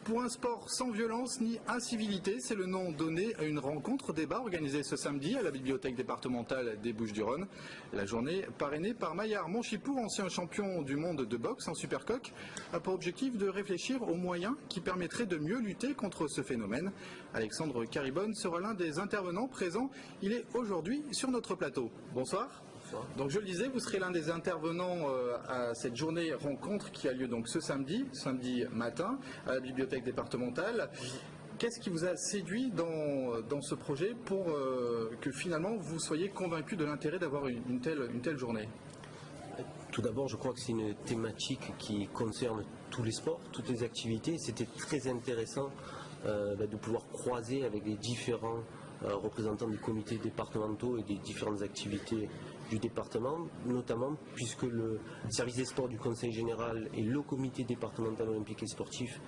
Pour un sport sans violence ni incivilité, c'est le nom donné à une rencontre-débat organisée ce samedi à la bibliothèque départementale des Bouches-du-Rhône. La journée, parrainée par Maillard Monchipou, ancien champion du monde de boxe en supercoq, a pour objectif de réfléchir aux moyens qui permettraient de mieux lutter contre ce phénomène. Alexandre Caribonne sera l'un des intervenants présents. Il est aujourd'hui sur notre plateau. Bonsoir. Donc je le disais, vous serez l'un des intervenants à cette journée rencontre qui a lieu donc ce samedi matin à la bibliothèque départementale. Qu'est-ce qui vous a séduit dans ce projet pour que finalement vous soyez convaincu de l'intérêt d'avoir une telle journée? Tout d'abord, je crois que c'est une thématique qui concerne tous les sports, toutes les activités. C'était très intéressant de pouvoir croiser avec les différents représentants des comités départementaux et des différentes activités du département, notamment puisque le service des sports du Conseil général et le comité départemental olympique et sportif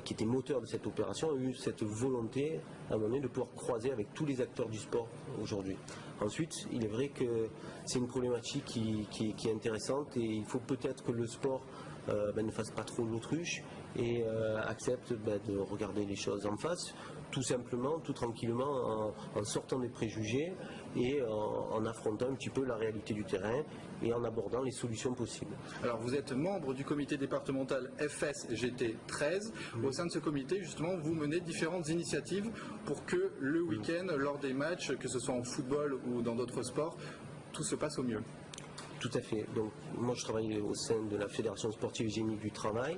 qui était moteur de cette opération ont eu cette volonté à un moment donné de pouvoir croiser avec tous les acteurs du sport aujourd'hui. Ensuite, il est vrai que c'est une problématique qui est intéressante et il faut peut-être que le sport ne fasse pas trop l'autruche et accepte de regarder les choses en face, tout simplement, tout tranquillement, en sortant des préjugés et en affrontant un petit peu la réalité du terrain et en abordant les solutions possibles. Alors vous êtes membre du comité départemental FSGT 13. Au sein de ce comité, justement, vous menez différentes initiatives pour que le week-end, lors des matchs, que ce soit en football ou dans d'autres sports, tout se passe au mieux. Tout à fait. Donc, moi, je travaille au sein de la Fédération sportive génie du travail.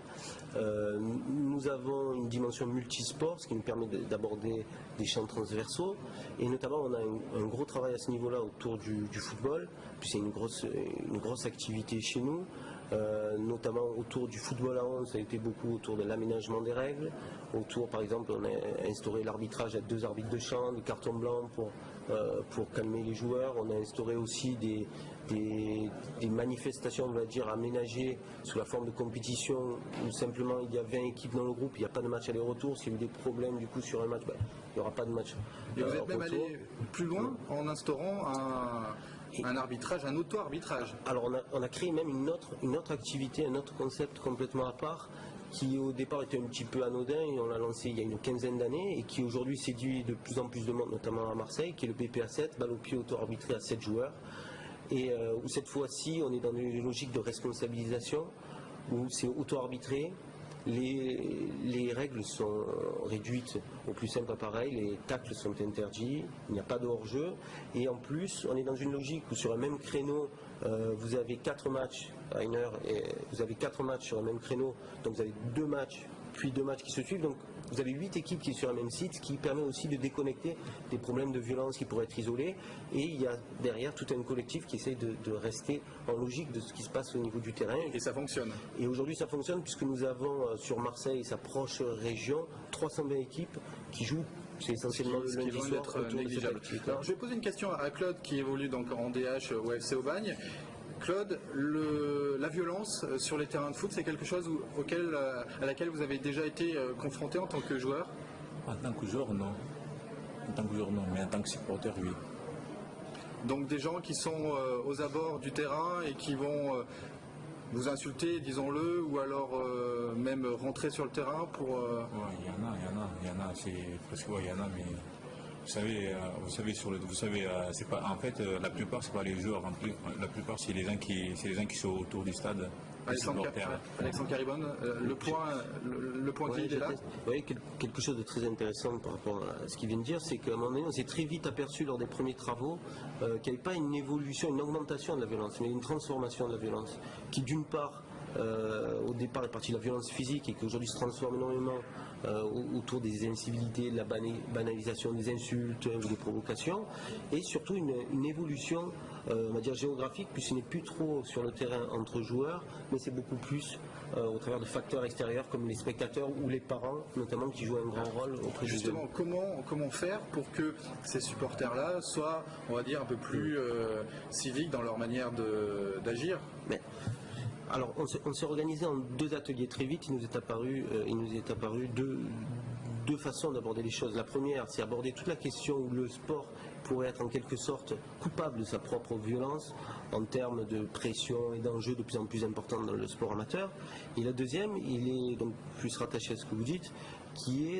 Nous avons une dimension multisport, ce qui nous permet d'aborder des champs transversaux. Et notamment, on a un gros travail à ce niveau-là autour du football. Puis c'est une grosse activité chez nous. Notamment autour du football à 11, ça a été beaucoup autour de l'aménagement des règles. Autour, par exemple, on a instauré l'arbitrage à 2 arbitres de champ, des cartons blancs pour calmer les joueurs. On a instauré aussi des manifestations, on va dire, aménagées sous la forme de compétition où simplement il y a 20 équipes dans le groupe, il n'y a pas de match aller-retour. S'il y a eu des problèmes du coup sur un match, il n'y aura pas de match. Et vous êtes même allé plus loin en instaurant un arbitrage, un auto-arbitrage. Alors on a créé même une autre activité, un autre concept complètement à part qui au départ était un petit peu anodin et on l'a lancé il y a une quinzaine d'années et qui aujourd'hui séduit de plus en plus de monde, notamment à Marseille, qui est le PPA 7, balle au pied auto-arbitré à 7 joueurs. Et où cette fois-ci on est dans une logique de responsabilisation où c'est auto-arbitré, les règles sont réduites au plus simple appareil, les tacles sont interdits, il n'y a pas de hors-jeu et en plus on est dans une logique où sur un même créneau vous avez 4 matchs à 1 heure et vous avez 4 matchs sur un même créneau, donc vous avez 2 matchs puis 2 matchs qui se suivent, donc vous avez 8 équipes qui sont sur un même site, ce qui permet aussi de déconnecter des problèmes de violence qui pourraient être isolés. Et il y a derrière tout un collectif qui essaye de rester en logique de ce qui se passe au niveau du terrain. Et ça fonctionne. Et aujourd'hui ça fonctionne puisque nous avons sur Marseille, sa proche région, 320 équipes qui jouent. C'est essentiellement le lundi soir autour de cette activité. Alors je vais poser une question à Claude qui évolue donc en DH au FC Aubagne. Claude, la violence sur les terrains de foot, c'est quelque chose à laquelle vous avez déjà été confronté en tant que joueur? En tant que joueur, non. En tant que joueur, non, mais en tant que supporter, oui. Donc des gens qui sont aux abords du terrain et qui vont vous insulter, disons-le, ou alors même rentrer sur le terrain pour... Ouais, il y en a, c'est parce que il y en a, mais vous savez c'est pas en fait la plupart c'est pas les joueurs, la plupart c'est les gens qui sont autour du stade. Alexandre Caribonne, le point qui est là. Vous voyez, quelque chose de très intéressant par rapport à ce qu'il vient de dire, c'est qu'à un moment donné, on s'est très vite aperçu lors des premiers travaux qu'il n'y avait pas une évolution, une augmentation de la violence, mais une transformation de la violence, qui d'une part, au départ est partie de la violence physique et qui aujourd'hui se transforme énormément autour des incivilités, de la banalisation des insultes ou des provocations, et surtout une évolution on va dire géographique, puisqu'il n'est plus trop sur le terrain entre joueurs, mais c'est beaucoup plus au travers de facteurs extérieurs comme les spectateurs ou les parents notamment qui jouent un grand rôle auprès des Justement, comment faire pour que ces supporters-là soient, on va dire, un peu plus civiques dans leur manière d'agir? Alors, on s'est organisé en 2 ateliers très vite. Il nous est apparu deux deux façons d'aborder les choses. La première, c'est aborder toute la question où le sport pourrait être en quelque sorte coupable de sa propre violence en termes de pression et d'enjeux de plus en plus importants dans le sport amateur. Et la deuxième, il est donc plus rattaché à ce que vous dites, qui est